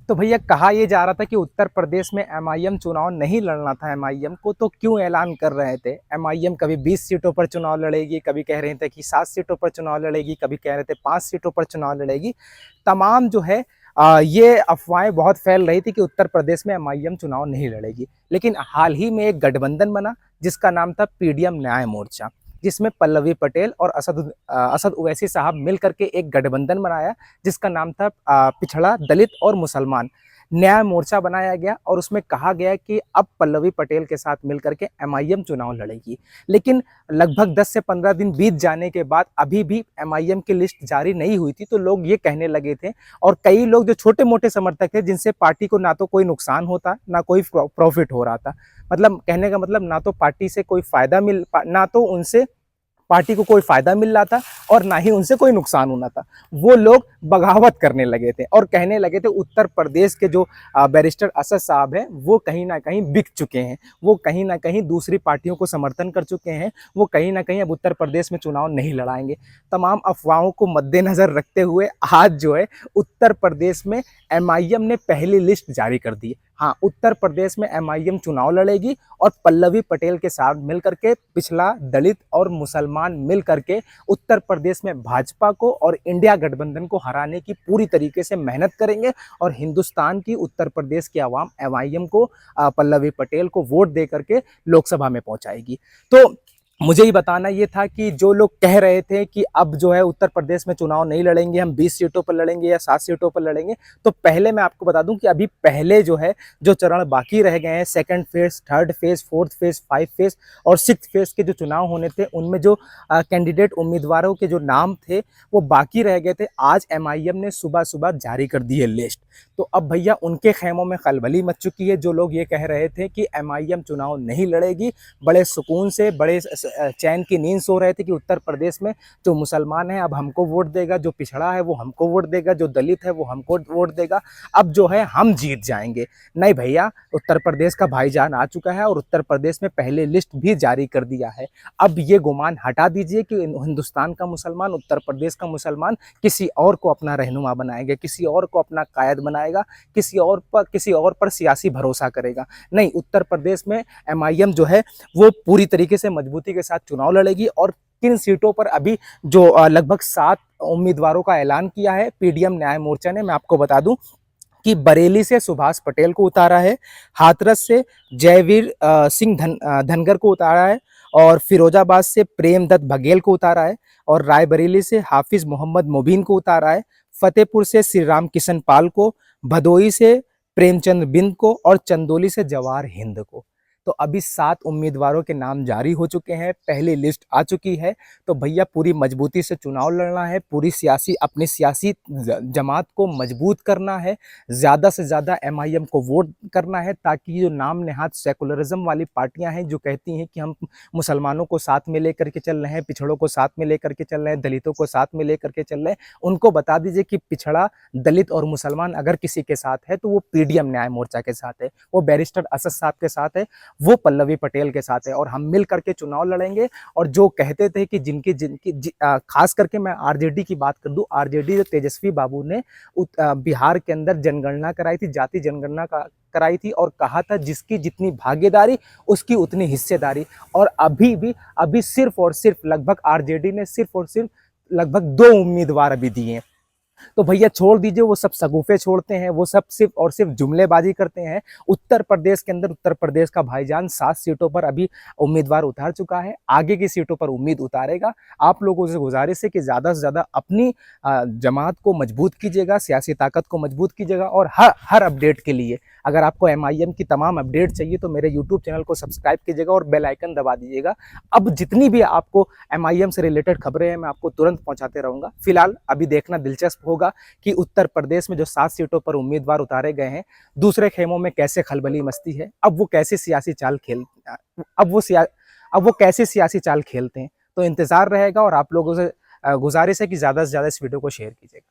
तो भैया कहा ये जा रहा था कि उत्तर प्रदेश में एमआईएम चुनाव नहीं लड़ना था एमआईएम को, तो क्यों ऐलान कर रहे थे? एमआईएम कभी 20 सीटों पर चुनाव लड़ेगी, कभी कह रहे थे कि 7 सीटों पर चुनाव लड़ेगी, कभी कह रहे थे 5 सीटों पर चुनाव लड़ेगी। तमाम जो है ये अफवाहें बहुत फैल रही थी कि उत्तर प्रदेश में एमआईएम चुनाव नहीं लड़ेगी। लेकिन हाल ही में एक गठबंधन बना जिसका नाम था पीडीएम न्याय मोर्चा, जिसमें पल्लवी पटेल और असद ओवैसी साहब मिल करके एक गठबंधन बनाया जिसका नाम था पिछड़ा दलित और मुसलमान न्याय मोर्चा बनाया गया। और उसमें कहा गया कि अब पल्लवी पटेल के साथ मिलकर के एमआईएम चुनाव लड़ेगी। लेकिन लगभग 10 से 15 दिन बीत जाने के बाद अभी भी एमआईएम की लिस्ट जारी नहीं हुई थी, तो लोग ये कहने लगे थे, और कई लोग जो छोटे मोटे समर्थक थे जिनसे पार्टी को ना तो कोई नुकसान होता ना कोई प्रॉफिट हो रहा था, मतलब कहने का मतलब ना तो पार्टी से कोई फायदा ना तो उनसे पार्टी को कोई फायदा मिल रहा था और ना ही उनसे कोई नुकसान होना था, वो लोग बगावत करने लगे थे और कहने लगे थे उत्तर प्रदेश के जो बैरिस्टर असद साहब हैं वो कहीं ना कहीं बिक चुके हैं, वो कहीं ना कहीं दूसरी पार्टियों को समर्थन कर चुके हैं, वो कहीं ना कहीं अब उत्तर प्रदेश में चुनाव नहीं लड़ाएंगे। तमाम अफवाहों को मद्देनजर रखते हुए आज जो है उत्तर प्रदेश में एमआईएम ने पहली लिस्ट जारी कर दी। हाँ, उत्तर प्रदेश में एमआईएम चुनाव लड़ेगी और पल्लवी पटेल के साथ मिलकर के पिछला दलित और मुसलमान मिल करके उत्तर प्रदेश में भाजपा को और इंडिया गठबंधन को हराने की पूरी तरीके से मेहनत करेंगे और हिंदुस्तान की उत्तर प्रदेश की आवाम एमआईएम को पल्लवी पटेल को वोट दे करके लोकसभा में पहुंचाएगी। तो मुझे ही बताना ये था कि जो लोग कह रहे थे कि अब जो है उत्तर प्रदेश में चुनाव नहीं लड़ेंगे, हम 20 सीटों पर लड़ेंगे या 7 सीटों पर लड़ेंगे, तो पहले मैं आपको बता दूं कि अभी पहले जो है जो चरण बाकी रह गए हैं, second phase, third phase, fourth phase, 5 phase और 6 फेज के जो चुनाव होने थे, उनमें जो कैंडिडेट उम्मीदवारों के जो नाम थे वो बाकी रह गए थे। आज एमआईएम ने सुबह सुबह जारी कर दी है लिस्ट। तो अब भैया उनके खेमों में खलबली मच चुकी है। जो लोग ये कह रहे थे कि एमआईएम चुनाव नहीं लड़ेगी, बड़े सुकून से बड़े चैन की नींद सो रहे थे कि उत्तर प्रदेश में जो मुसलमान है अब हमको वोट देगा, जो पिछड़ा है वो हमको वोट देगा, जो दलित है वो हमको वोट देगा, अब जो है हम जीत जाएंगे। नहीं भैया, उत्तर प्रदेश का भाईजान आ चुका है और उत्तर प्रदेश में पहले लिस्ट भी जारी कर दिया है। अब ये गुमान हटा दीजिए कि हिंदुस्तान का मुसलमान, उत्तर प्रदेश का मुसलमान किसी और को अपना रहनुमा बनाएगा, किसी और को अपना कायद बनाएगा, किसी और पर सियासी भरोसा करेगा। नहीं, उत्तर प्रदेश में एमआईएम जो है वो पूरी तरीके से मजबूती के साथ चुनाव लड़ेगी। और किन सीटों पर अभी जो लगभग 7 उम्मीदवारों का ऐलान किया है पीडीएम न्याय मोर्चा ने, मैं आपको बता दूं कि बरेली से सुभाष पटेल को उतारा है, हाथरस से जयवीर सिंह धनगर को उतारा है, और फिरोजाबाद से प्रेमदत्त बघेल को उतारा है, और रायबरेली से हाफिज मोहम्मद मुबीन को उतारा है, फतेहपुर से श्री राम किशन पाल को, भदोई से प्रेमचंद बिंद को और चंदौली से जवाहर हिंद को। तो अभी 7 उम्मीदवारों के नाम जारी हो चुके हैं, पहली लिस्ट आ चुकी है। तो भैया पूरी मजबूती से चुनाव लड़ना है, पूरी अपनी सियासी जमात को मजबूत करना है, ज़्यादा से ज़्यादा एमआईएम को वोट करना है, ताकि जो नाम नेहात सेकुलरिज्म वाली पार्टियां हैं जो कहती हैं कि हम मुसलमानों को साथ में लेकर के चल रहे हैं, पिछड़ों को साथ में लेकर के चल रहे हैं, दलितों को साथ में लेकर के चल रहे हैं, उनको बता दीजिए कि पिछड़ा, दलित और मुसलमान अगर किसी के साथ है तो वो पीडीएम न्याय मोर्चा के साथ है, वो बैरिस्टर असद साहब के साथ है, वो पल्लवी पटेल के साथ है, और हम मिल करके चुनाव लड़ेंगे। और जो कहते थे कि खास करके मैं आरजेडी की बात कर दूं, आरजेडी जो तेजस्वी बाबू ने बिहार के अंदर जनगणना कराई थी, जाति जनगणना कराई थी, और कहा था जिसकी जितनी भागीदारी उसकी उतनी हिस्सेदारी। और अभी सिर्फ और सिर्फ लगभग आरजेडी ने सिर्फ और सिर्फ लगभग 2 उम्मीदवार अभी दिए हैं। तो भैया छोड़ दीजिए, वो सब सगुफे छोड़ते हैं, वो सब सिर्फ और सिर्फ जुमलेबाजी करते हैं। उत्तर प्रदेश के अंदर उत्तर प्रदेश का भाईजान 7 सीटों पर अभी उम्मीदवार उतार चुका है, आगे की सीटों पर उम्मीद उतारेगा। आप लोगों से गुजारिश है कि ज़्यादा से ज़्यादा अपनी जमात को मजबूत कीजिएगा, सियासी ताकत को मजबूत कीजिएगा, और हर अपडेट के लिए अगर आपको एमआईएम की तमाम अपडेट चाहिए तो मेरे यूट्यूब चैनल को सब्सक्राइब कीजिएगा और बेल आइकन दबा दीजिएगा। अब जितनी भी आपको एमआईएम से रिलेटेड खबरें हैं मैं आपको तुरंत पहुंचाते रहूँगा। फिलहाल अभी देखना दिलचस्प होगा कि उत्तर प्रदेश में जो 7 सीटों पर उम्मीदवार उतारे गए हैं, दूसरे खेमों में कैसे खलबली मचती है, अब वो कैसे सियासी चाल खेलते हैं। तो इंतजार रहेगा, और आप लोगों से गुजारिश है कि ज़्यादा से ज़्यादा इस वीडियो को शेयर कीजिएगा।